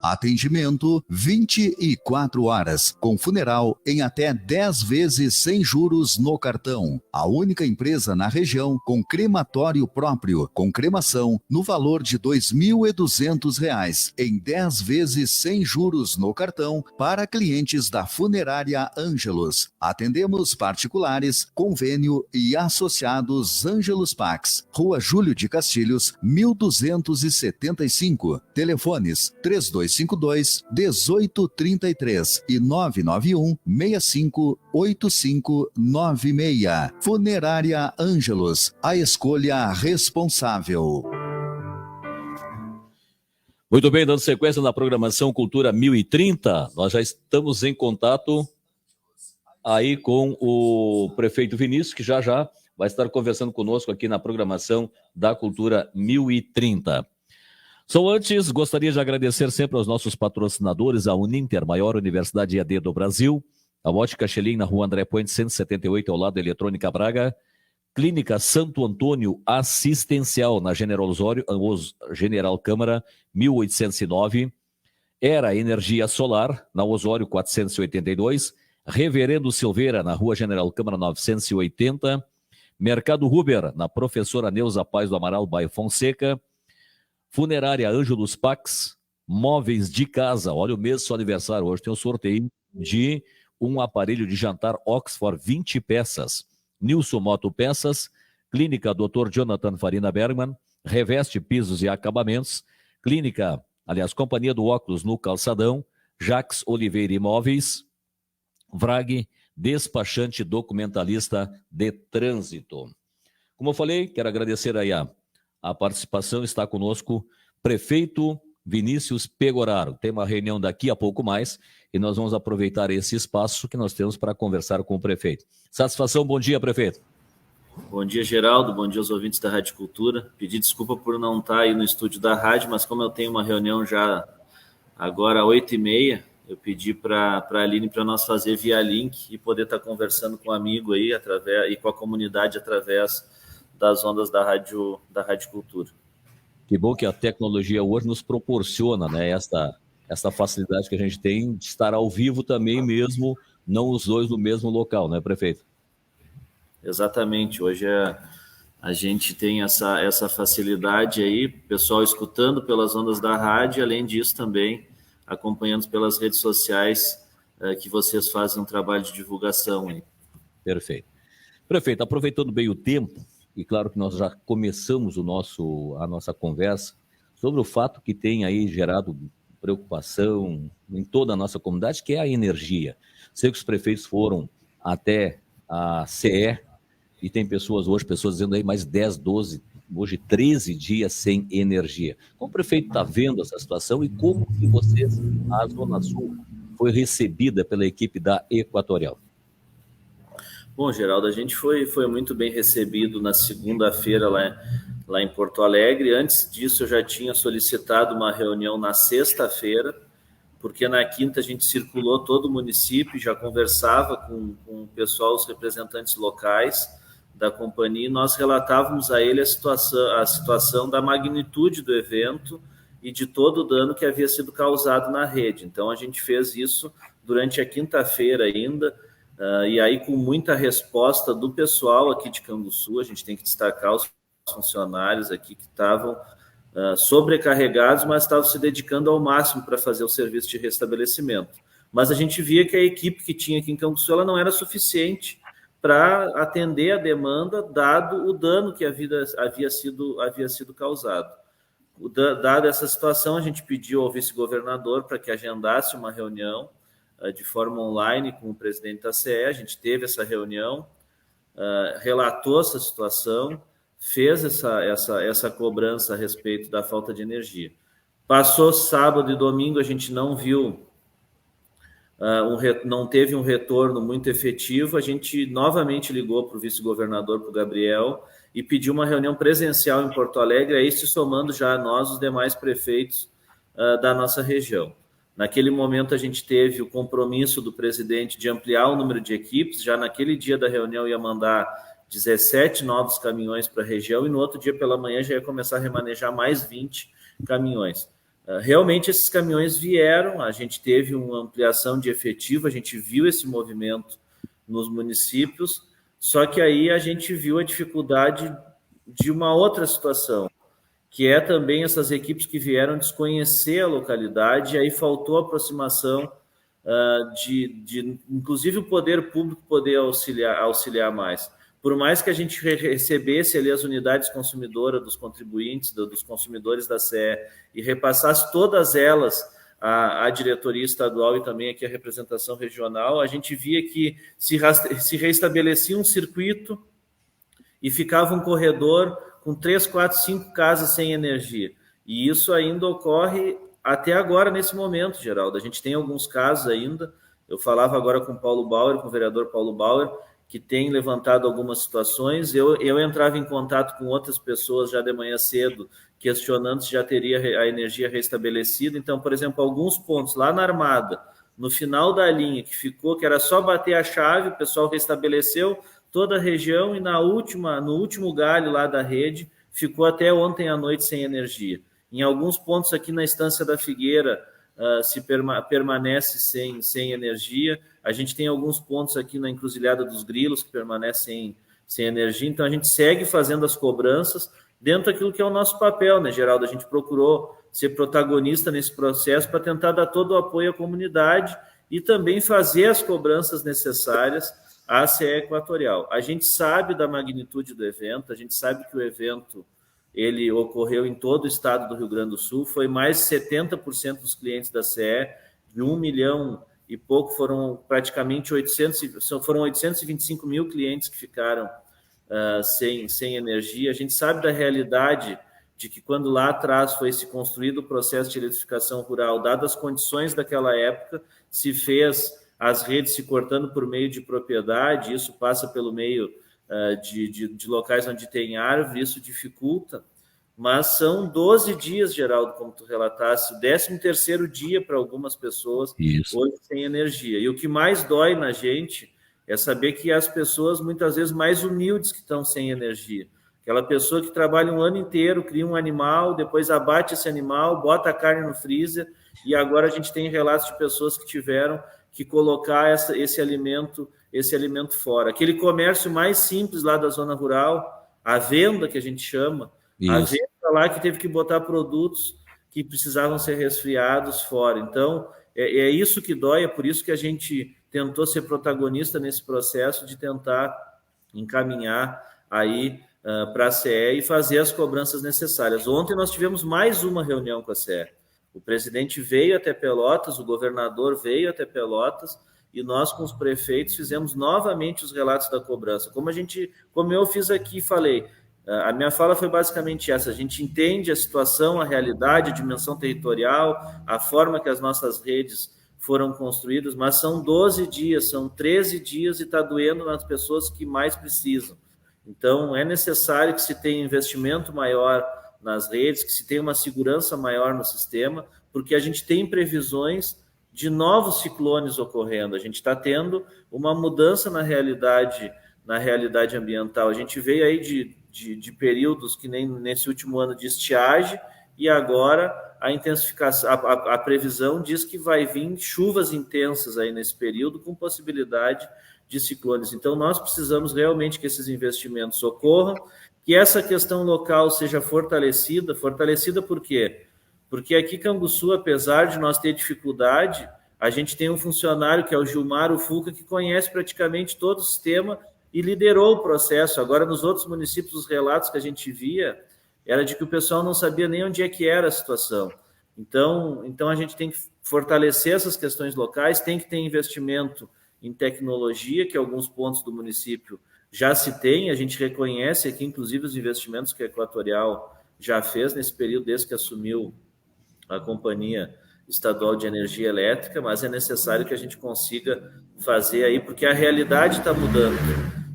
Atendimento 24 horas, com funeral em até 10 vezes sem juros no cartão. A única empresa na região com crematório próprio, com cremação no valor de R$ 2.200, em 10 vezes sem juros no cartão para clientes da Funerária Ângelos. Atendemos particulares, convênio e associados Ângelos Pax. Rua Júlio de Castilhos, 1275. Telefones 3252-1833 e 991-658596. Funerária Ângelos, a escolha responsável. Muito bem, dando sequência na programação Cultura 1030, nós já estamos em contato aí com o prefeito Vinícius, que já vai estar conversando conosco aqui na programação da Cultura 1030. Só antes, gostaria de agradecer sempre aos nossos patrocinadores, a Uninter, maior universidade EAD do Brasil, a Ótica Xelim, na rua André Puente, 178, ao lado da Eletrônica Braga, Clínica Santo Antônio Assistencial, na General Osório, General Câmara, 1809, Era Energia Solar, na Osório, 482, Reverendo Silveira, na rua General Câmara, 980, Mercado Huber, na Professora Neuza Paz do Amaral, bairro Fonseca, Funerária Ângelos Pax, móveis de casa, olha o mês do seu aniversário, hoje tem um sorteio de um aparelho de jantar Oxford 20 peças, Nilson Moto Peças, Clínica Dr. Jonathan Farina Bergman, Reveste Pisos e Acabamentos, Companhia do Óculos no Calçadão, Jax Oliveira Imóveis, Vrag, despachante documentalista de trânsito. Como eu falei, quero agradecer aí a participação, está conosco prefeito Vinícius Pegoraro. Tem uma reunião daqui a pouco mais e nós vamos aproveitar esse espaço que nós temos para conversar com o prefeito. Satisfação, bom dia, prefeito. Bom dia, Geraldo, bom dia aos ouvintes da Rádio Cultura. Pedi desculpa por não estar aí no estúdio da rádio, mas como eu tenho uma reunião já agora às 8h30, eu pedi para a Aline para nós fazer via link e poder estar conversando com um amigo aí e com a comunidade através das ondas da Rádio Cultura. Que bom que a tecnologia hoje nos proporciona, né, essa facilidade que a gente tem de estar ao vivo também, mesmo não os dois no mesmo local, né, prefeito? Exatamente, hoje a gente tem essa facilidade aí, pessoal escutando pelas ondas da rádio, além disso também acompanhando pelas redes sociais que vocês fazem um trabalho de divulgação aí. Perfeito. Prefeito, aproveitando bem o tempo, e claro que nós já começamos a nossa conversa sobre o fato que tem aí gerado preocupação em toda a nossa comunidade, que é a energia. Sei que os prefeitos foram até a CE e tem pessoas dizendo aí mais 10, 12, hoje 13 dias sem energia. Como o prefeito está vendo essa situação e como que vocês, a Zona Sul, foi recebida pela equipe da Equatorial? Bom, Geraldo, a gente foi muito bem recebido na segunda-feira lá em Porto Alegre. Antes disso, eu já tinha solicitado uma reunião na sexta-feira, porque na quinta a gente circulou todo o município, já conversava com o pessoal, os representantes locais da companhia, e nós relatávamos a ele a situação da magnitude do evento e de todo o dano que havia sido causado na rede. Então, a gente fez isso durante a quinta-feira ainda, e aí com muita resposta do pessoal aqui de Canguçu. A gente tem que destacar os funcionários aqui que estavam sobrecarregados, mas estavam se dedicando ao máximo para fazer o serviço de restabelecimento. Mas a gente via que a equipe que tinha aqui em Canguçu ela não era suficiente para atender a demanda, dado o dano que havia sido causado. Dada essa situação, a gente pediu ao vice-governador para que agendasse uma reunião de forma online com o presidente da CE. A gente teve essa reunião, relatou essa situação, fez essa cobrança a respeito da falta de energia. Passou sábado e domingo, a gente não viu, não teve um retorno muito efetivo. A gente novamente ligou para o vice-governador, para o Gabriel, e pediu uma reunião presencial em Porto Alegre, aí se somando já a nós, os demais prefeitos da nossa região. Naquele momento, a gente teve o compromisso do presidente de ampliar o número de equipes. Já naquele dia da reunião ia mandar 17 novos caminhões para a região, e no outro dia pela manhã já ia começar a remanejar mais 20 caminhões. Realmente esses caminhões vieram, a gente teve uma ampliação de efetivo, a gente viu esse movimento nos municípios, só que aí a gente viu a dificuldade de uma outra situação, que é também essas equipes que vieram desconhecer a localidade, e aí faltou aproximação de inclusive o poder público poder auxiliar mais. Por mais que a gente recebesse ali as unidades consumidoras dos contribuintes, dos consumidores da CE, e repassasse todas elas à diretoria estadual e também aqui à representação regional, a gente via que se reestabelecia um circuito e ficava um corredor com 3, 4, 5 casas sem energia. E isso ainda ocorre até agora, nesse momento, Geraldo. A gente tem alguns casos ainda. Eu falava agora com o Paulo Bauer, com o vereador Paulo Bauer, que tem levantado algumas situações. Eu entrava em contato com outras pessoas já de manhã cedo, questionando se já teria a energia restabelecida. Então, por exemplo, alguns pontos lá na Armada, no final da linha, que era só bater a chave, o pessoal restabeleceu toda a região e no último galho lá da rede, ficou até ontem à noite sem energia. Em alguns pontos aqui na Estância da Figueira, permanece sem energia. A gente tem alguns pontos aqui na Encruzilhada dos Grilos que permanecem sem energia. Então, a gente segue fazendo as cobranças dentro daquilo que é o nosso papel, né, Geraldo? A gente procurou ser protagonista nesse processo para tentar dar todo o apoio à comunidade e também fazer as cobranças necessárias à CE Equatorial. A gente sabe da magnitude do evento, a gente sabe que o evento ele ocorreu em todo o estado do Rio Grande do Sul, foi mais de 70% dos clientes da CE, de 1 milhão e pouco, foram praticamente 825 mil clientes que ficaram sem energia. A gente sabe da realidade de que quando lá atrás foi se construído o processo de eletrificação rural, dadas as condições daquela época, se fez as redes se cortando por meio de propriedade, isso passa pelo meio de locais onde tem árvore, isso dificulta, mas são 12 dias, Geraldo, como tu relatasse, o 13º dia para algumas pessoas hoje sem energia. E o que mais dói na gente é saber que as pessoas, muitas vezes, mais humildes que estão sem energia. Aquela pessoa que trabalha um ano inteiro, cria um animal, depois abate esse animal, bota a carne no freezer, e agora a gente tem relatos de pessoas que tiveram que colocar esse alimento fora. Aquele comércio mais simples lá da zona rural, a venda que a gente chama, a venda lá que teve que botar produtos que precisavam ser resfriados fora. Então, é isso que dói, é por isso que a gente tentou ser protagonista nesse processo de tentar encaminhar aí para a CE e fazer as cobranças necessárias. Ontem nós tivemos mais uma reunião com a CE. O presidente veio até Pelotas, o governador veio até Pelotas, e nós, com os prefeitos, fizemos novamente os relatos da cobrança. Como eu fiz aqui e falei, a minha fala foi basicamente essa: a gente entende a situação, a realidade, a dimensão territorial, a forma que as nossas redes foram construídas, mas são 12 dias, são 13 dias e está doendo nas pessoas que mais precisam. Então, é necessário que se tenha investimento maior nas redes, que se tenha uma segurança maior no sistema, porque a gente tem previsões de novos ciclones ocorrendo. A gente está tendo uma mudança na realidade ambiental. A gente veio aí de períodos que nem nesse último ano de estiagem, e agora a intensificação, a previsão diz que vai vir chuvas intensas aí nesse período, com possibilidade de ciclones. Então, nós precisamos realmente que esses investimentos ocorram, que essa questão local seja fortalecida. Fortalecida por quê? Porque aqui, Canguçu, apesar de nós ter dificuldade, a gente tem um funcionário, que é o Gilmar Ufuca, que conhece praticamente todo o sistema e liderou o processo. Agora, nos outros municípios, os relatos que a gente via era de que o pessoal não sabia nem onde é que era a situação. Então a gente tem que fortalecer essas questões locais, tem que ter investimento em tecnologia, que alguns pontos do município já se tem. A gente reconhece aqui, inclusive, os investimentos que a Equatorial já fez nesse período, desde que assumiu a Companhia Estadual de Energia Elétrica, mas é necessário que a gente consiga fazer aí, porque a realidade está mudando.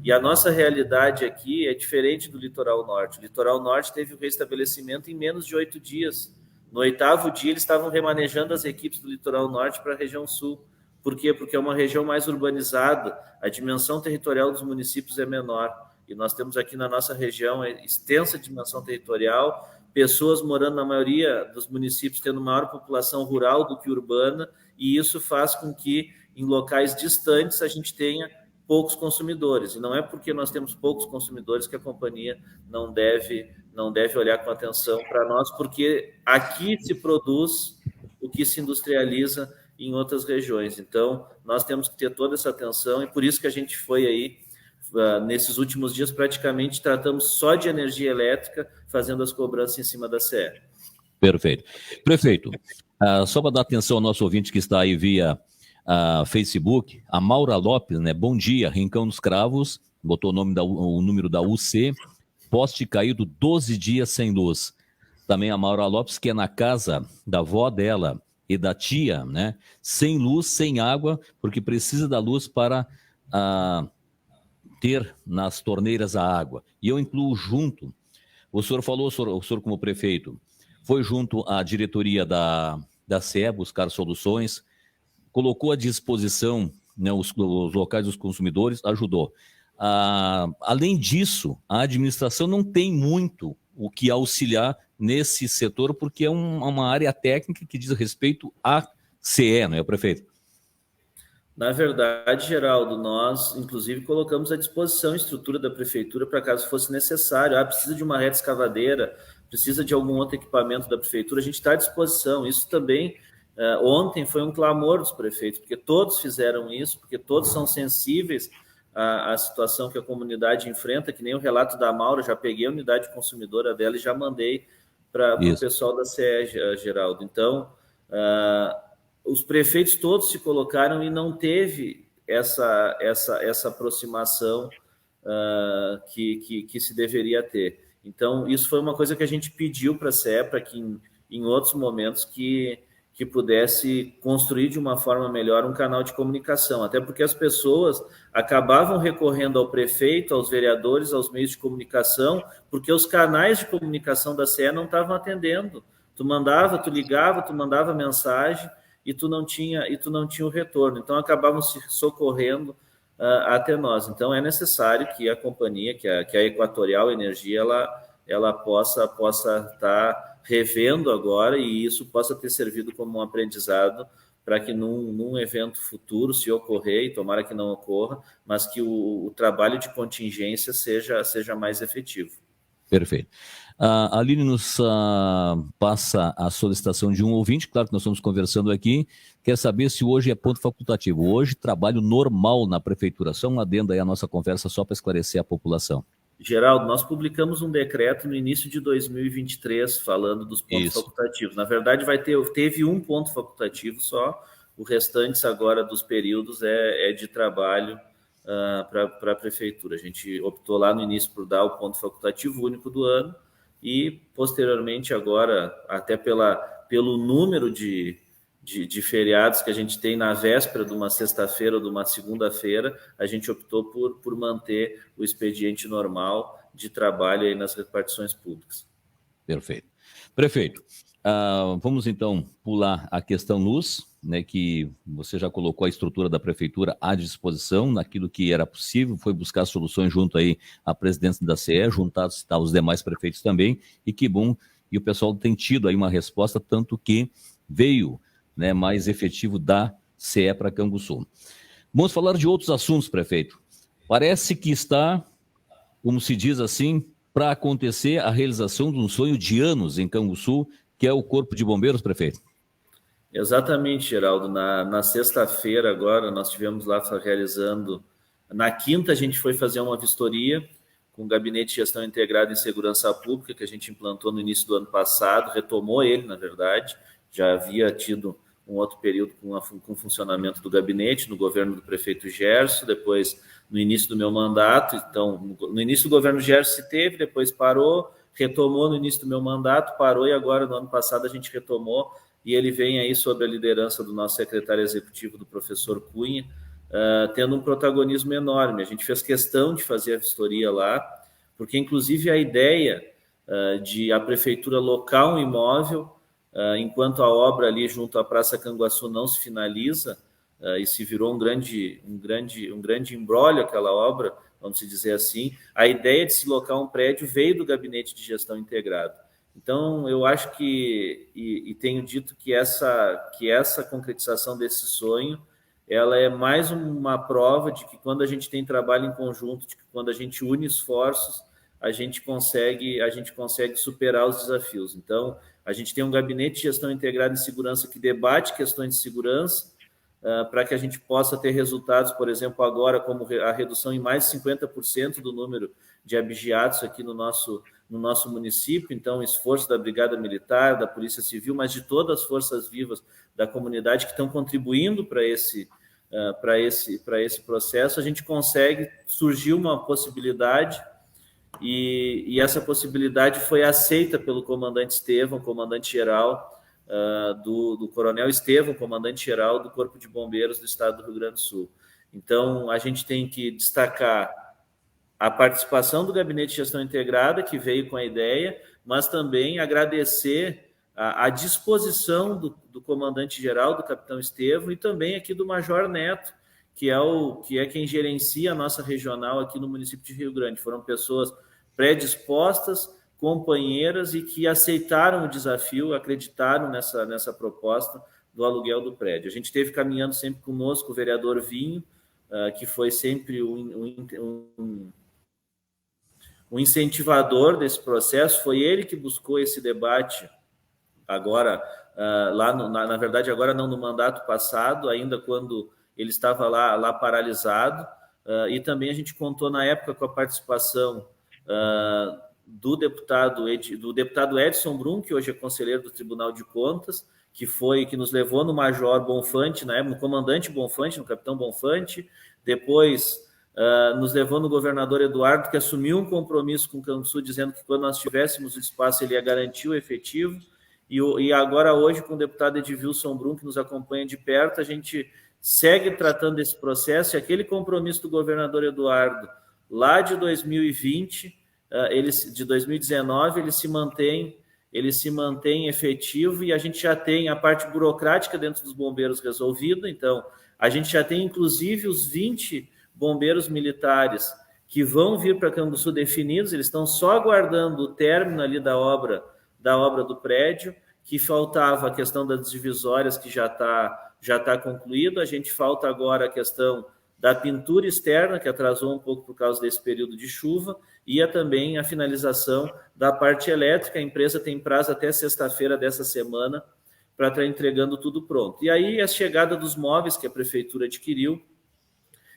E a nossa realidade aqui é diferente do Litoral Norte. O Litoral Norte teve o restabelecimento em menos de 8 dias. No 8º dia, eles estavam remanejando as equipes do Litoral Norte para a região sul. Por quê? Porque é uma região mais urbanizada, a dimensão territorial dos municípios é menor. E nós temos aqui na nossa região extensa dimensão territorial, pessoas morando na maioria dos municípios tendo maior população rural do que urbana, e isso faz com que em locais distantes a gente tenha poucos consumidores. E não é porque nós temos poucos consumidores que a companhia não deve olhar com atenção para nós, porque aqui se produz o que se industrializa em outras regiões. Então, nós temos que ter toda essa atenção, e por isso que a gente foi aí, nesses últimos dias, praticamente tratamos só de energia elétrica, fazendo as cobranças em cima da CE. Perfeito. Prefeito, só para dar atenção ao nosso ouvinte que está aí via Facebook, a Maura Lopes, né? Bom dia, Rincão dos Cravos, botou o número da UC, poste caído 12 dias sem luz. Também a Maura Lopes, que é na casa da avó dela e da tia, né? Sem luz, sem água, porque precisa da luz para ter nas torneiras a água. E eu incluo junto, o senhor falou, o senhor como prefeito, foi junto à diretoria da CE buscar soluções, colocou à disposição, né, os locais dos consumidores, ajudou. Além disso, a administração não tem muito o que auxiliar nesse setor, porque é uma área técnica que diz respeito à CE, não é, prefeito? Na verdade, Geraldo, nós, inclusive, colocamos à disposição a estrutura da prefeitura para caso fosse necessário. Precisa de uma rede escavadeira, precisa de algum outro equipamento da prefeitura, a gente está à disposição. Isso também, ontem, foi um clamor dos prefeitos, porque todos fizeram isso, porque todos são sensíveis à situação que a comunidade enfrenta, que nem o relato da Maura, já peguei a unidade consumidora dela e já mandei para o pessoal da CE, Geraldo. Então, os prefeitos todos se colocaram e não teve essa aproximação que se deveria ter. Então, isso foi uma coisa que a gente pediu para a CE, para que em outros momentos que pudesse construir de uma forma melhor um canal de comunicação, até porque as pessoas acabavam recorrendo ao prefeito, aos vereadores, aos meios de comunicação, porque os canais de comunicação da CE não estavam atendendo. Tu ligava, tu mandava mensagem e tu não tinha o retorno. Então, acabavam se socorrendo até nós. Então, é necessário que a companhia, que a Equatorial Energia, ela possa estar revendo agora, e isso possa ter servido como um aprendizado para que num evento futuro, se ocorrer, e tomara que não ocorra, mas que o trabalho de contingência seja mais efetivo. Perfeito. A Aline nos passa a solicitação de um ouvinte, claro que nós estamos conversando aqui, quer saber se hoje é ponto facultativo. Hoje, trabalho normal na prefeitura. Só um adendo aí à nossa conversa, só para esclarecer a população. Geraldo, nós publicamos um decreto no início de 2023 falando dos pontos facultativos. Na verdade, teve um ponto facultativo só, o restante agora dos períodos é de trabalho para a prefeitura. A gente optou lá no início por dar o ponto facultativo único do ano e, posteriormente, agora, até pelo número de feriados que a gente tem na véspera de uma sexta-feira ou de uma segunda-feira, a gente optou por manter o expediente normal de trabalho aí nas repartições públicas. Perfeito. Prefeito, vamos então pular a questão luz, né, que você já colocou a estrutura da prefeitura à disposição, naquilo que era possível, foi buscar soluções junto aí à presidência da CE, juntados aos demais prefeitos também, e que bom, e o pessoal tem tido aí uma resposta, tanto que veio, né, mais efetivo da CE para Canguçu. Vamos falar de outros assuntos, prefeito. Parece que está, como se diz assim, para acontecer a realização de um sonho de anos em Canguçu, que é o Corpo de Bombeiros, prefeito. Exatamente, Geraldo. Na sexta-feira agora, nós estivemos lá realizando... Na quinta, a gente foi fazer uma vistoria com o Gabinete de Gestão Integrada em Segurança Pública, que a gente implantou no início do ano passado, retomou ele, na verdade, já havia tido um outro período com o funcionamento do gabinete, no governo do prefeito Gerson, depois no início do meu mandato. Então, no início do governo Gerson se teve, depois parou, retomou no início do meu mandato, parou, e agora, no ano passado, a gente retomou, e ele vem aí sob a liderança do nosso secretário executivo, do professor Cunha, tendo um protagonismo enorme. A gente fez questão de fazer a vistoria lá, porque, inclusive, a ideia de a prefeitura locar um imóvel, enquanto a obra ali junto à Praça Canguaçu não se finaliza, e se virou um grande imbróglio aquela obra, vamos dizer assim, a ideia de se locar um prédio veio do Gabinete de Gestão Integrado. Então, eu acho que, e tenho dito que essa concretização desse sonho, ela é mais uma prova de que quando a gente tem trabalho em conjunto, de que quando a gente une esforços, a gente consegue superar os desafios. Então, a gente tem um gabinete de gestão integrada em segurança que debate questões de segurança, para que a gente possa ter resultados, por exemplo, agora, como a redução em mais de 50% do número de abigeados aqui no nosso município. Então, esforço da Brigada Militar, da Polícia Civil, mas de todas as forças vivas da comunidade que estão contribuindo para esse processo, a gente consegue, surgiu uma possibilidade, e essa possibilidade foi aceita pelo comandante Estevão, comandante-geral do Coronel Estevão, comandante-geral do Corpo de Bombeiros do Estado do Rio Grande do Sul. Então, a gente tem que destacar a participação do Gabinete de Gestão Integrada, que veio com a ideia, mas também agradecer a disposição do comandante-geral, do capitão Estevão, e também aqui do Major Neto, que é quem gerencia a nossa regional aqui no município de Rio Grande. Foram pessoas predispostas, companheiras e que aceitaram o desafio, acreditaram nessa proposta do aluguel do prédio. A gente teve caminhando sempre conosco o vereador Vinho, que foi sempre um incentivador desse processo. Foi ele que buscou esse debate agora, na verdade, agora não no mandato passado, ainda quando ele estava lá paralisado, e também a gente contou na época com a participação do deputado Edson Brum, que hoje é conselheiro do Tribunal de Contas, que nos levou no Major Bonfante, na época no comandante Bonfante, no capitão Bonfante, depois nos levou no governador Eduardo, que assumiu um compromisso com o Canguçu, dizendo que quando nós tivéssemos o espaço ele ia garantir o efetivo, e agora hoje com o deputado Edvilson Brum, que nos acompanha de perto, a gente segue tratando desse processo, e aquele compromisso do governador Eduardo, lá de 2020, de 2019, ele se mantém efetivo, e a gente já tem a parte burocrática dentro dos bombeiros resolvida. Então, a gente já tem inclusive os 20 bombeiros militares que vão vir para Canguçu definidos, eles estão só aguardando o término ali da obra do prédio, que faltava a questão das divisórias, que já está concluído. A gente falta agora a questão da pintura externa, que atrasou um pouco por causa desse período de chuva, e também a finalização da parte elétrica. A empresa tem prazo até sexta-feira dessa semana para estar entregando tudo pronto. E aí a chegada dos móveis que a prefeitura adquiriu,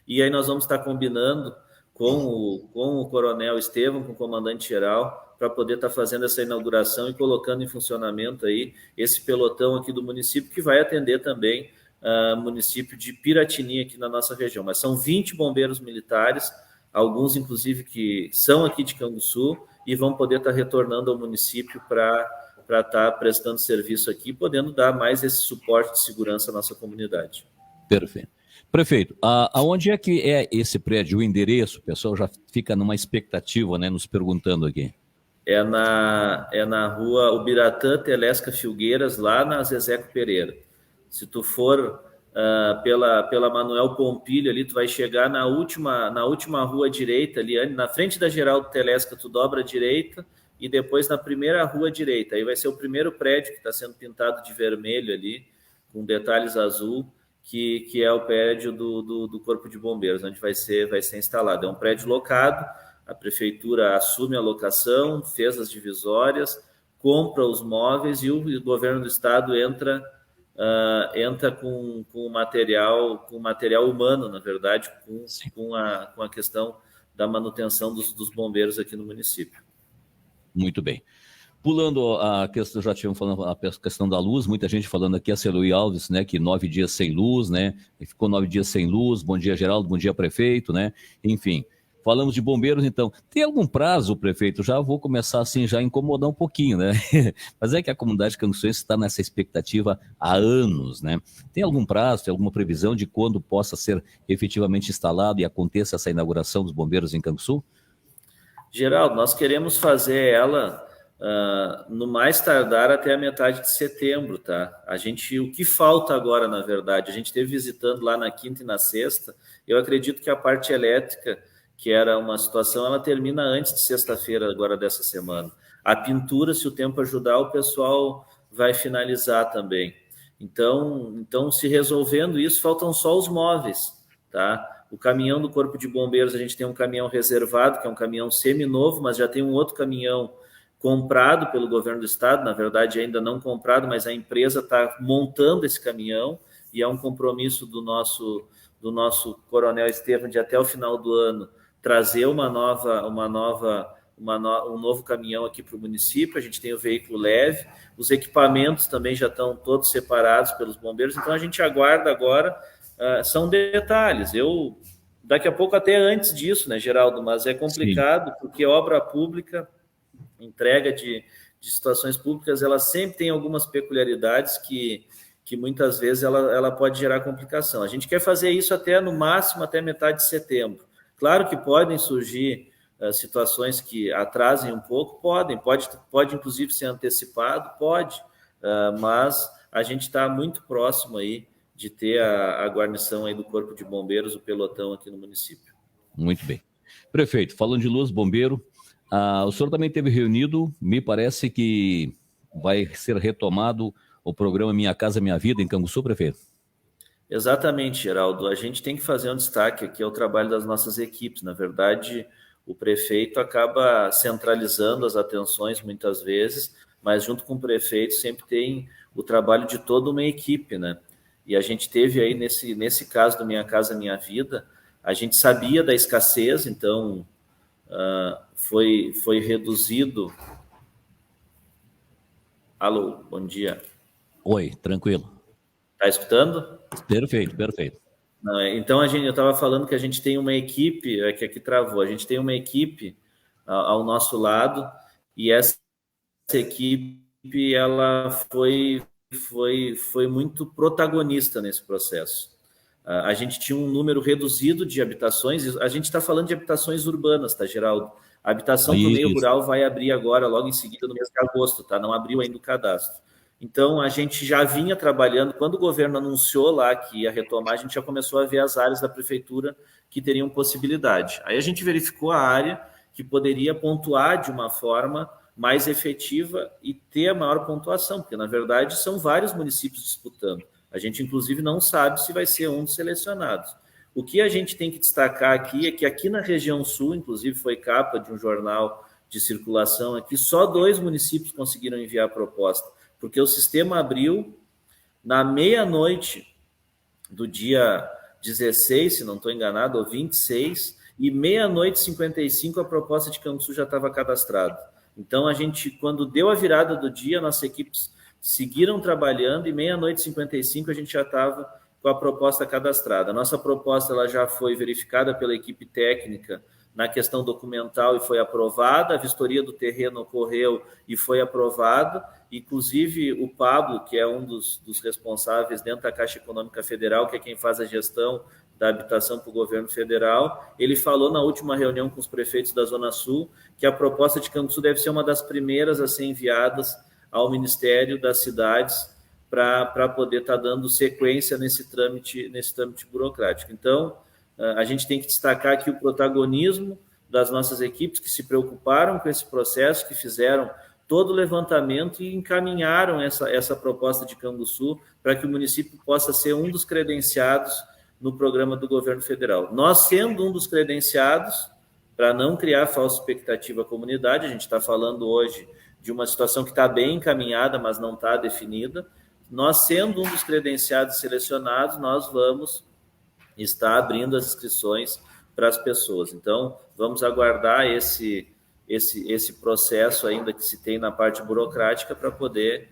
e aí nós vamos estar combinando com o coronel Estevão, com o comandante-geral, para poder estar fazendo essa inauguração e colocando em funcionamento aí esse pelotão aqui do município, que vai atender também município de Piratini aqui na nossa região. Mas são 20 bombeiros militares, alguns inclusive que são aqui de Canguçu, e vão poder estar retornando ao município para estar prestando serviço aqui, podendo dar mais esse suporte de segurança à nossa comunidade. Perfeito. Prefeito, aonde é que é esse prédio, o endereço? O pessoal já fica numa expectativa, né, nos perguntando aqui. É na rua Ubiratã Telesca Filgueiras, lá na Zezeco Pereira. Se tu for pela Manuel Pompilho ali, tu vai chegar na última rua direita, ali na frente da Geraldo Telesca, tu dobra a direita, e depois na primeira rua direita. Aí vai ser o primeiro prédio que está sendo pintado de vermelho ali, com detalhes azul, que é o prédio do Corpo de Bombeiros, onde vai ser instalado. É um prédio locado, a prefeitura assume a locação, fez as divisórias, compra os móveis, e o governo do estado entra com material humano, na verdade, com a questão da manutenção dos bombeiros aqui no município. Muito bem. Pulando a questão, já tivemos falando a questão da luz, muita gente falando aqui, a Celuí Alves, né, que 9 dias sem luz, né, ficou 9 dias sem luz. Bom dia, Geraldo, bom dia, prefeito, né, enfim. Falamos de bombeiros, então. Tem algum prazo, prefeito? Já vou começar assim, já a incomodar um pouquinho, né? Mas é que a comunidade canguçuense está nessa expectativa há anos, né? Tem algum prazo, tem alguma previsão de quando possa ser efetivamente instalado e aconteça essa inauguração dos bombeiros em Canguçu? Geraldo, nós queremos fazer ela no mais tardar até a metade de setembro, tá? O que falta agora, na verdade, a gente esteve visitando lá na quinta e na sexta, eu acredito que a parte elétrica, que era uma situação, ela termina antes de sexta-feira agora dessa semana. A pintura, se o tempo ajudar, o pessoal vai finalizar também. Então, se resolvendo isso, faltam só os móveis, tá? O caminhão do Corpo de Bombeiros, a gente tem um caminhão reservado, que é um caminhão seminovo, mas já tem um outro caminhão comprado pelo governo do estado, na verdade ainda não comprado, mas a empresa está montando esse caminhão, e é um compromisso do nosso coronel Estevam de até o final do ano trazer um novo caminhão aqui para o município. A gente tem o veículo leve, os equipamentos também já estão todos separados pelos bombeiros, então a gente aguarda agora, são detalhes. Daqui a pouco até antes disso, né, Geraldo, mas é complicado. Sim. Porque obra pública, entrega de situações públicas, ela sempre tem algumas peculiaridades que muitas vezes ela pode gerar complicação. A gente quer fazer isso no máximo até metade de setembro. Claro que podem surgir situações que atrasem um pouco, pode inclusive ser antecipado, mas a gente está muito próximo aí de ter a guarnição aí do Corpo de Bombeiros, o pelotão aqui no município. Muito bem. Prefeito, falando de luz, bombeiro, o senhor também teve reunido, me parece que vai ser retomado o programa Minha Casa Minha Vida em Canguçu, prefeito? Exatamente, Geraldo. A gente tem que fazer um destaque aqui ao trabalho das nossas equipes. Na verdade, o prefeito acaba centralizando as atenções muitas vezes, mas junto com o prefeito sempre tem o trabalho de toda uma equipe, né? E a gente teve aí, nesse caso do Minha Casa Minha Vida, a gente sabia da escassez, então foi reduzido. Alô, bom dia. Oi, tranquilo. Está escutando? Perfeito. Não, então, eu estava falando que a gente tem uma equipe, que aqui travou, a gente tem uma equipe ao nosso lado, e essa equipe ela foi muito protagonista nesse processo. A gente tinha um número reduzido de habitações, a gente está falando de habitações urbanas, tá, Geraldo? A habitação para o meio rural vai abrir agora, logo em seguida, no mês de agosto, tá? Não abriu ainda o cadastro. Então, a gente já vinha trabalhando, quando o governo anunciou lá que ia retomar, a gente já começou a ver as áreas da prefeitura que teriam possibilidade. Aí a gente verificou a área que poderia pontuar de uma forma mais efetiva e ter a maior pontuação, porque, na verdade, são vários municípios disputando. A gente, inclusive, não sabe se vai ser um dos selecionados. O que a gente tem que destacar aqui é que aqui na região sul, inclusive foi capa de um jornal de circulação aqui, só 2 municípios conseguiram enviar a proposta, porque o sistema abriu na meia-noite do dia 16, se não estou enganado, ou 26, e meia-noite e 55 a proposta de Canguçu já estava cadastrada. Então, a gente, quando deu a virada do dia, nossas equipes seguiram trabalhando e meia-noite e 55 a gente já estava com a proposta cadastrada. A nossa proposta ela já foi verificada pela equipe técnica na questão documental e foi aprovada, a vistoria do terreno ocorreu e foi aprovada, inclusive o Pablo, que é um dos responsáveis dentro da Caixa Econômica Federal, que é quem faz a gestão da habitação para o governo federal, ele falou na última reunião com os prefeitos da Zona Sul que a proposta de Canguçu deve ser uma das primeiras a ser enviadas ao Ministério das Cidades para poder estar dando sequência nesse trâmite burocrático. Então, a gente tem que destacar aqui o protagonismo das nossas equipes que se preocuparam com esse processo, que fizeram todo o levantamento e encaminharam essa proposta de Canguçu para que o município possa ser um dos credenciados no programa do governo federal. Nós, sendo um dos credenciados, para não criar falsa expectativa à comunidade, a gente está falando hoje de uma situação que está bem encaminhada, mas não está definida. Nós, sendo um dos credenciados selecionados, nós vamos estar abrindo as inscrições para as pessoas. Então, vamos aguardar esse processo ainda que se tem na parte burocrática para poder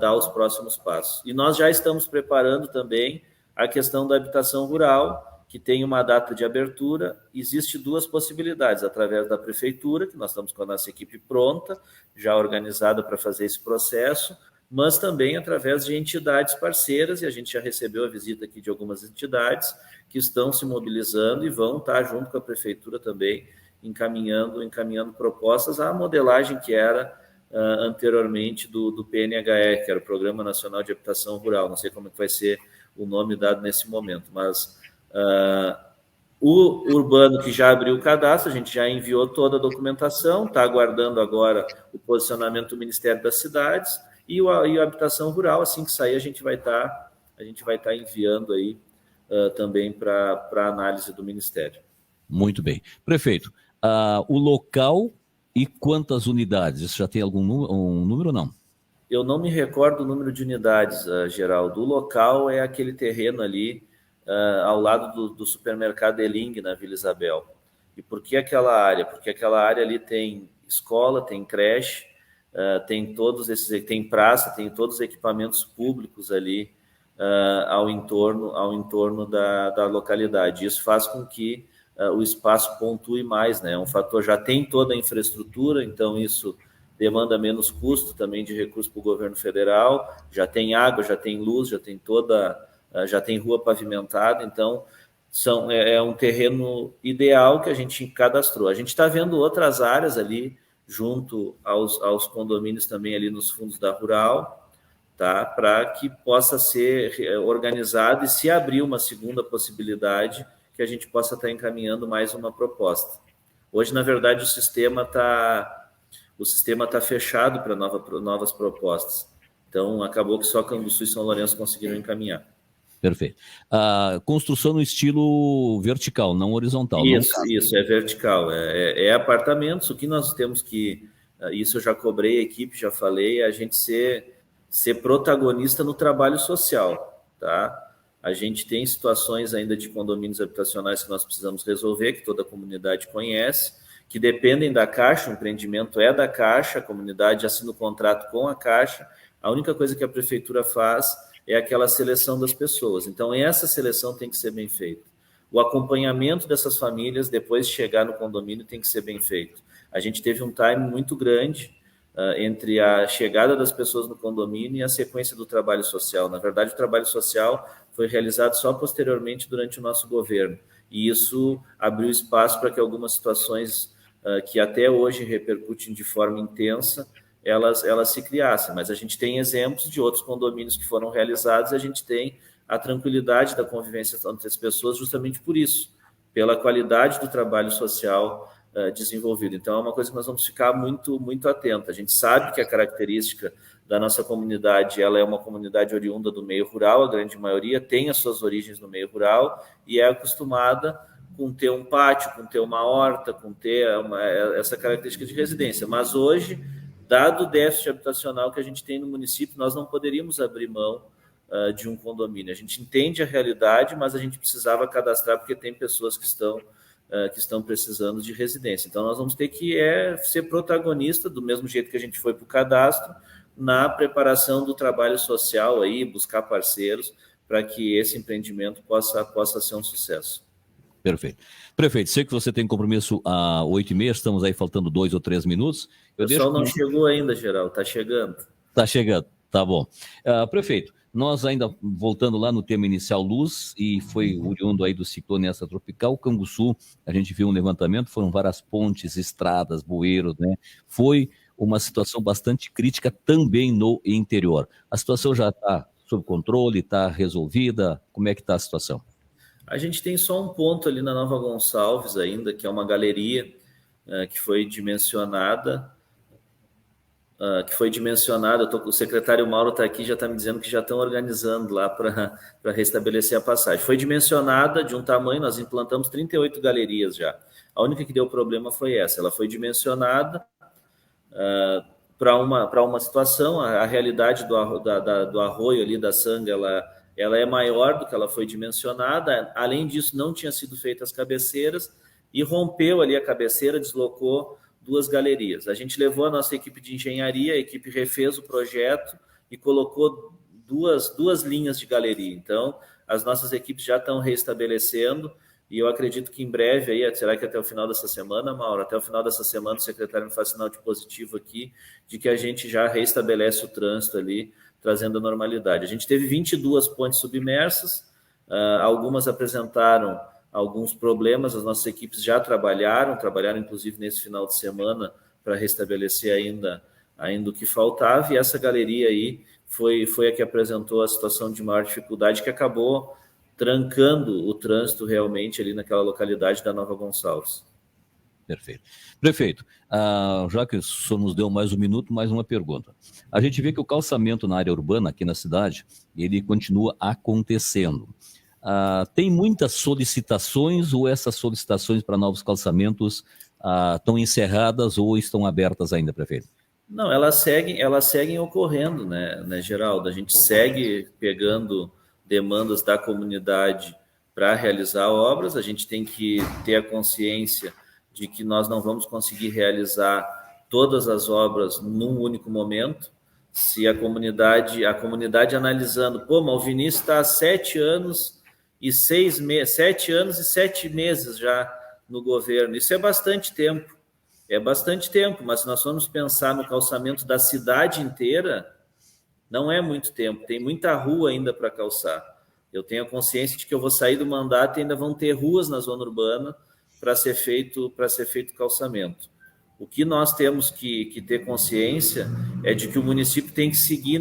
dar os próximos passos. E nós já estamos preparando também a questão da habitação rural, que tem uma data de abertura. Existe 2 possibilidades, através da prefeitura, que nós estamos com a nossa equipe pronta, já organizada para fazer esse processo, mas também através de entidades parceiras, e a gente já recebeu a visita aqui de algumas entidades que estão se mobilizando e vão estar junto com a prefeitura também, encaminhando propostas à modelagem que era anteriormente do PNHE, que era o Programa Nacional de Habitação Rural. Não sei como é que vai ser o nome dado nesse momento, mas O urbano que já abriu o cadastro, a gente já enviou toda a documentação, está aguardando agora o posicionamento do Ministério das Cidades, e a habitação rural, assim que sair, a gente vai estar enviando aí também para análise do Ministério. Muito bem. Prefeito, o local e quantas unidades? Isso já tem algum número ou não? Eu não me recordo o número de unidades, Geraldo. O local é aquele terreno ali ao lado do supermercado Eling, na Vila Isabel. E por que aquela área? Porque aquela área ali tem escola, tem creche, tem praça, tem todos os equipamentos públicos ali ao entorno da localidade. Isso faz com que o espaço pontue mais, né? É um fator, já tem toda a infraestrutura, então isso demanda menos custo também de recurso para o governo federal, já tem água, já tem luz, já tem rua pavimentada, então é um terreno ideal que a gente cadastrou. A gente está vendo outras áreas ali junto aos condomínios também ali nos fundos da Rural, tá? Para que possa ser organizado e se abrir uma segunda possibilidade que a gente possa estar encaminhando mais uma proposta. Hoje, na verdade, o sistema está fechado para novas propostas. Então, acabou que só Canguçu e São Lourenço conseguiram encaminhar. Perfeito. Construção no estilo vertical, não horizontal. Isso, é vertical. É apartamentos. O que nós temos que... Isso eu já cobrei a equipe, já falei, a gente ser protagonista no trabalho social, tá? A gente tem situações ainda de condomínios habitacionais que nós precisamos resolver, que toda a comunidade conhece, que dependem da Caixa, o empreendimento é da Caixa, a comunidade assina o contrato com a Caixa, a única coisa que a prefeitura faz é aquela seleção das pessoas. Então, essa seleção tem que ser bem feita. O acompanhamento dessas famílias, depois de chegar no condomínio, tem que ser bem feito. A gente teve um time muito grande entre a chegada das pessoas no condomínio e a sequência do trabalho social. Na verdade, o trabalho social foi realizado só posteriormente durante o nosso governo. E isso abriu espaço para que algumas situações que até hoje repercutem de forma intensa, elas se criassem. Mas a gente tem exemplos de outros condomínios que foram realizados e a gente tem a tranquilidade da convivência entre as pessoas justamente por isso, pela qualidade do trabalho social desenvolvido. Então, é uma coisa que nós vamos ficar muito, muito atentos. A gente sabe que a característica da nossa comunidade, ela é uma comunidade oriunda do meio rural, a grande maioria tem as suas origens no meio rural e é acostumada com ter um pátio, com ter uma horta, com ter essa característica de residência. Mas hoje, dado o déficit habitacional que a gente tem no município, nós não poderíamos abrir mão de um condomínio. A gente entende a realidade, mas a gente precisava cadastrar porque tem pessoas que estão precisando de residência. Então, nós vamos ter que ser protagonista, do mesmo jeito que a gente foi para o cadastro, na preparação do trabalho social, aí, buscar parceiros para que esse empreendimento possa ser um sucesso. Perfeito. Prefeito, sei que você tem compromisso às 8h30, estamos aí faltando 2 ou 3 minutos. O pessoal não chegou ainda, Geraldo, está chegando. Está chegando, tá bom. Prefeito, nós ainda voltando lá no tema inicial, luz, e foi oriundo aí do ciclone extratropical, Canguçu, a gente viu um levantamento, foram várias pontes, estradas, bueiros, né? Foi uma situação bastante crítica também no interior. A situação já está sob controle, está resolvida? Como é que está a situação? A gente tem só um ponto ali na Nova Gonçalves ainda, que é uma galeria que foi dimensionada. O secretário Mauro está aqui, já está me dizendo que já estão organizando lá para restabelecer a passagem. Foi dimensionada de um tamanho, nós implantamos 38 galerias já. A única que deu problema foi essa, ela foi dimensionada para uma situação, a realidade do arroio ali da Sanga, ela é maior do que ela foi dimensionada. Além disso, não tinha sido feitas as cabeceiras e rompeu ali a cabeceira, deslocou 2 galerias. A gente levou a nossa equipe de engenharia, a equipe refez o projeto e colocou duas linhas de galeria. Então, as nossas equipes já estão reestabelecendo e eu acredito que em breve, aí, será que até o final dessa semana, Mauro? Até o final dessa semana o secretário me faz sinal de positivo aqui, de que a gente já reestabelece o trânsito ali, trazendo a normalidade. A gente teve 22 pontes submersas, algumas apresentaram alguns problemas, as nossas equipes já trabalharam inclusive nesse final de semana para restabelecer ainda o que faltava, e essa galeria aí foi a que apresentou a situação de maior dificuldade, que acabou trancando o trânsito realmente ali naquela localidade da Nova Gonçalves. Perfeito. Prefeito, já que o senhor nos deu mais um minuto, mais uma pergunta. A gente vê que o calçamento na área urbana aqui na cidade, ele continua acontecendo. Tem muitas solicitações ou essas solicitações para novos calçamentos estão encerradas ou estão abertas ainda, prefeito? Não, elas seguem ocorrendo, né, Geraldo? A gente segue pegando demandas da comunidade para realizar obras, a gente tem que ter a consciência de que nós não vamos conseguir realizar todas as obras num único momento. Se a comunidade analisando, mas o Vinícius está há 7 anos e 7 meses já no governo, isso é bastante tempo, mas se nós formos pensar no calçamento da cidade inteira, não é muito tempo, tem muita rua ainda para calçar. Eu tenho a consciência de que eu vou sair do mandato e ainda vão ter ruas na zona urbana para ser feito calçamento. O que nós temos que ter consciência é de que o município tem que seguir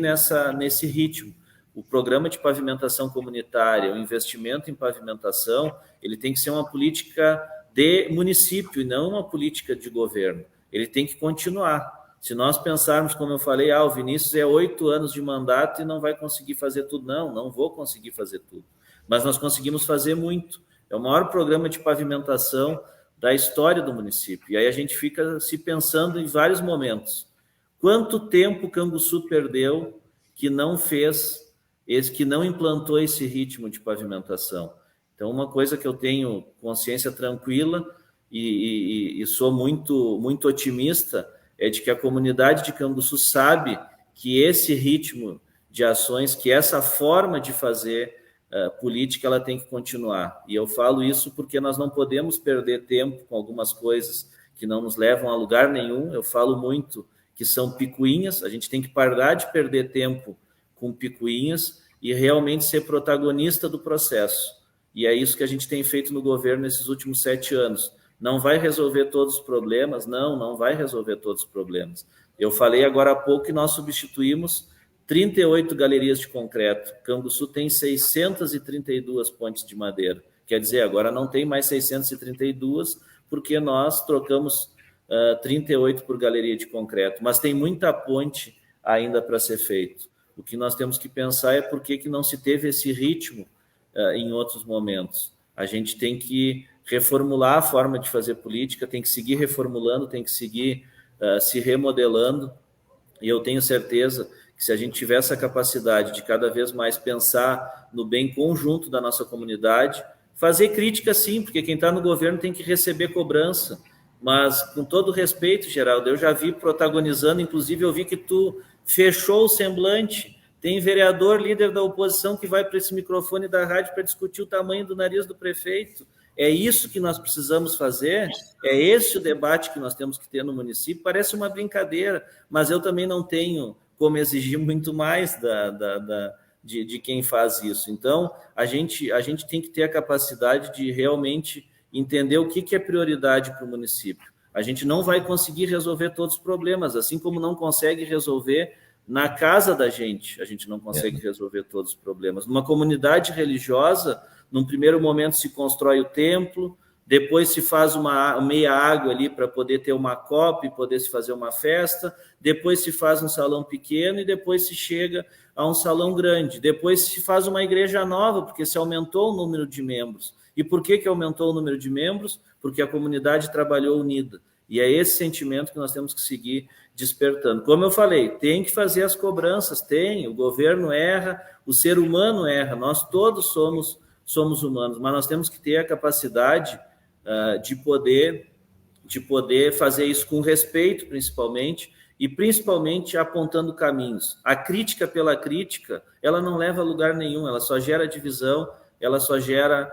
nesse ritmo. O programa de pavimentação comunitária, o investimento em pavimentação, ele tem que ser uma política de município e não uma política de governo. Ele tem que continuar. Se nós pensarmos, como eu falei, o Vinícius é 8 anos de mandato e não vai conseguir fazer tudo. Não vou conseguir fazer tudo. Mas nós conseguimos fazer muito. É o maior programa de pavimentação da história do município. E aí a gente fica se pensando em vários momentos. Quanto tempo Canguçu perdeu que não implantou esse ritmo de pavimentação? Então, uma coisa que eu tenho consciência tranquila e sou muito, muito otimista é de que a comunidade de Canguçu sabe que esse ritmo de ações, que essa forma de fazer política, ela tem que continuar. E eu falo isso porque nós não podemos perder tempo com algumas coisas que não nos levam a lugar nenhum. Eu falo muito que são picuinhas, a gente tem que parar de perder tempo com picuinhas e realmente ser protagonista do processo. E é isso que a gente tem feito no governo nesses últimos 7 anos. Não vai resolver todos os problemas? Não vai resolver todos os problemas. Eu falei agora há pouco que nós substituímos 38 galerias de concreto. Canguçu tem 632 pontes de madeira. Quer dizer, agora não tem mais 632, porque nós trocamos 38 por galeria de concreto. Mas tem muita ponte ainda para ser feito. O que nós temos que pensar é por que não se teve esse ritmo em outros momentos. A gente tem que reformular a forma de fazer política, tem que seguir reformulando, tem que seguir se remodelando. E eu tenho certeza que se a gente tiver essa capacidade de cada vez mais pensar no bem conjunto da nossa comunidade, fazer crítica sim, porque quem está no governo tem que receber cobrança, mas com todo respeito, Geraldo, eu já vi protagonizando, inclusive eu vi que tu fechou o semblante, tem vereador, líder da oposição que vai para esse microfone da rádio para discutir o tamanho do nariz do prefeito. É isso que nós precisamos fazer? É esse o debate que nós temos que ter no município? Parece uma brincadeira, mas eu também não tenho como exigir muito mais de quem faz isso. Então, a gente tem que ter a capacidade de realmente entender o que é prioridade para o município. A gente não vai conseguir resolver todos os problemas, assim como não consegue resolver na casa da gente, a gente não consegue resolver todos os problemas. Numa comunidade religiosa, num primeiro momento se constrói o templo, depois se faz uma meia água ali para poder ter uma copa e poder se fazer uma festa, depois se faz um salão pequeno e depois se chega a um salão grande, depois se faz uma igreja nova, porque se aumentou o número de membros. E por que aumentou o número de membros? Porque a comunidade trabalhou unida. E é esse sentimento que nós temos que seguir despertando. Como eu falei, tem que fazer as cobranças, o governo erra, o ser humano erra, nós todos somos humanos, mas nós temos que ter a capacidade de poder fazer isso com respeito, principalmente, e principalmente apontando caminhos. A crítica pela crítica, ela não leva a lugar nenhum, ela só gera divisão, ela só gera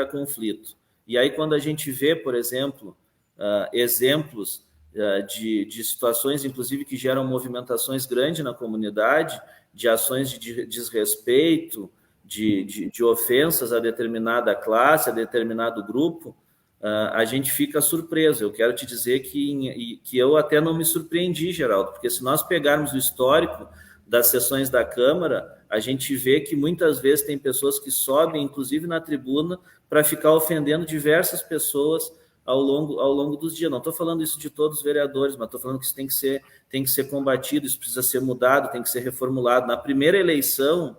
conflito. E aí, quando a gente vê, por exemplo, exemplos de situações, inclusive, que geram movimentações grandes na comunidade, de ações de desrespeito, de ofensas a determinada classe, a determinado grupo, a gente fica surpreso. Eu quero te dizer que eu até não me surpreendi, Geraldo, porque se nós pegarmos o histórico das sessões da Câmara, a gente vê que muitas vezes tem pessoas que sobem, inclusive na tribuna, para ficar ofendendo diversas pessoas ao longo dos dias. Não estou falando isso de todos os vereadores, mas estou falando que isso tem que ser combatido, isso precisa ser mudado, tem que ser reformulado. Na primeira eleição,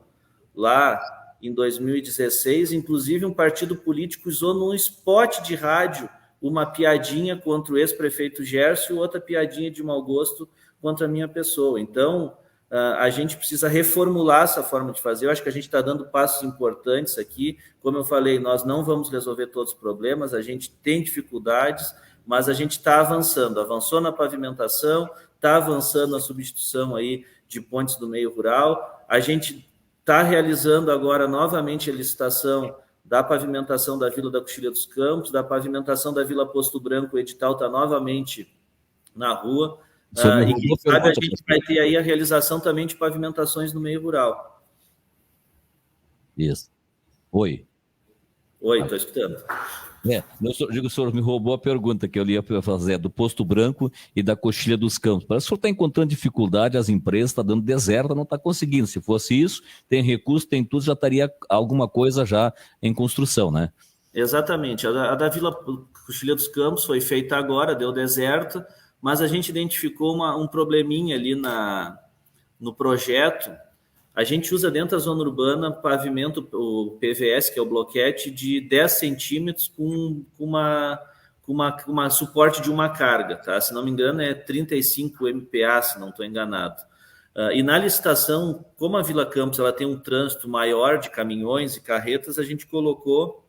lá em 2016, inclusive um partido político usou num spot de rádio uma piadinha contra o ex-prefeito Gerson e outra piadinha de mau gosto contra a minha pessoa. Então, a gente precisa reformular essa forma de fazer. Eu acho que a gente está dando passos importantes aqui. Como eu falei, nós não vamos resolver todos os problemas, a gente tem dificuldades, mas a gente está avançando. Avançou na pavimentação, está avançando na substituição aí de pontes do meio rural. A gente está realizando agora novamente a licitação da pavimentação da Vila da Coxilha dos Campos, da pavimentação da Vila Posto Branco. O edital está novamente na rua. E quem sabe a gente vai ter aí a realização também de pavimentações no meio rural. Isso. Oi. Oi, estou escutando. O senhor me roubou a pergunta que eu ia fazer, do Posto Branco e da Coxilha dos Campos. Parece que o senhor está encontrando dificuldade, as empresas estão dando deserto, não está conseguindo. Se fosse isso, tem recurso, tem tudo, já estaria alguma coisa já em construção, né? Exatamente. A da Vila Coxilha dos Campos foi feita agora, deu deserto, mas a gente identificou um probleminha ali no projeto. A gente usa dentro da zona urbana pavimento, o PVS, que é o bloquete, de 10 centímetros com uma suporte de uma carga, tá? Se não me engano, é 35 MPa, se não estou enganado. E na licitação, como a Vila Campos ela tem um trânsito maior de caminhões e carretas, a gente colocou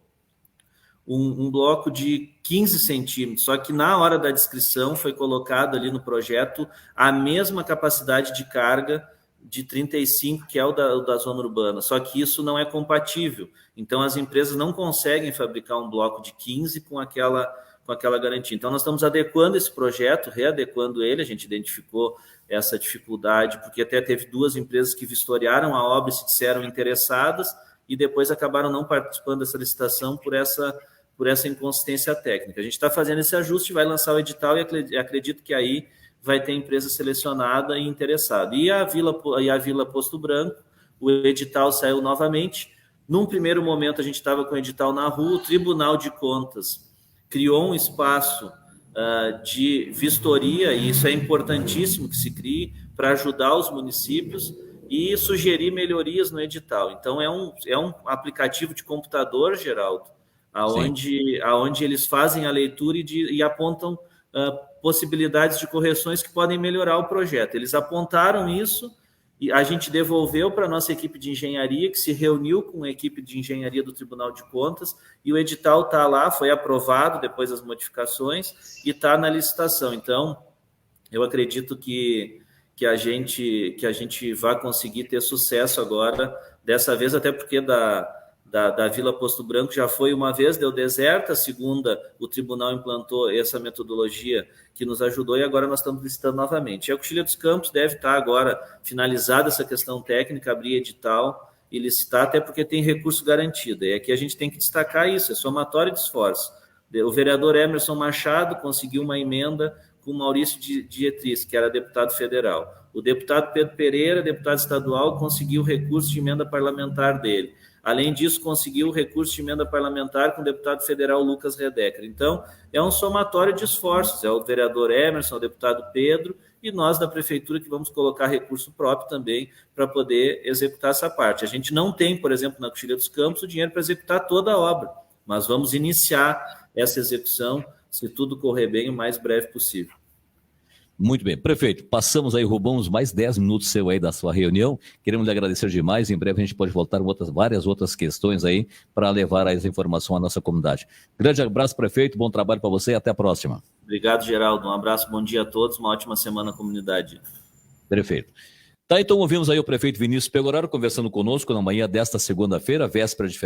um bloco de 15 centímetros, só que na hora da descrição foi colocado ali no projeto a mesma capacidade de carga de 35, que é o da zona urbana, só que isso não é compatível. Então, as empresas não conseguem fabricar um bloco de 15 com aquela garantia. Então, nós estamos adequando esse projeto, readequando ele, a gente identificou essa dificuldade, porque até teve 2 empresas que vistoriaram a obra e se disseram interessadas, e depois acabaram não participando dessa licitação por essa inconsistência técnica. A gente está fazendo esse ajuste, vai lançar o edital e acredito que aí vai ter empresa selecionada e interessada. E a Vila Posto Branco, o edital saiu novamente. Num primeiro momento, a gente estava com o edital na rua, o Tribunal de Contas criou um espaço de vistoria, e isso é importantíssimo que se crie, para ajudar os municípios e sugerir melhorias no edital. Então, é um aplicativo de computador, Geraldo, aonde eles fazem a leitura e apontam possibilidades de correções que podem melhorar o projeto. Eles apontaram isso e a gente devolveu para a nossa equipe de engenharia, que se reuniu com a equipe de engenharia do Tribunal de Contas, e o edital está lá, foi aprovado depois das modificações e está na licitação. Então, eu acredito que a gente vai conseguir ter sucesso agora, dessa vez, até porque da Vila Posto Branco já foi uma vez, deu deserto, a segunda o tribunal implantou essa metodologia que nos ajudou e agora nós estamos licitando novamente. E a Coxilha dos Campos deve estar agora finalizada essa questão técnica, abrir edital e licitar, até porque tem recurso garantido. E aqui a gente tem que destacar isso, é somatório de esforço. O vereador Emerson Machado conseguiu uma emenda com o Maurício Dietrich, que era deputado federal. O deputado Pedro Pereira, deputado estadual, conseguiu o recurso de emenda parlamentar dele. Além disso, conseguiu o recurso de emenda parlamentar com o deputado federal Lucas Redecker. Então, é um somatório de esforços. É o vereador Emerson, o deputado Pedro e nós da prefeitura que vamos colocar recurso próprio também para poder executar essa parte. A gente não tem, por exemplo, na Coxilha dos Campos, o dinheiro para executar toda a obra, mas vamos iniciar essa execução, se tudo correr bem, o mais breve possível. Muito bem. Prefeito, passamos aí, roubamos mais 10 minutos seu aí da sua reunião. Queremos lhe agradecer demais. Em breve a gente pode voltar com várias outras questões aí para levar essa informação à nossa comunidade. Grande abraço, prefeito. Bom trabalho para você e até a próxima. Obrigado, Geraldo. Um abraço, bom dia a todos. Uma ótima semana, comunidade. Perfeito. Tá, então ouvimos aí o prefeito Vinícius Pegoraro conversando conosco na manhã desta segunda-feira, véspera de feriado.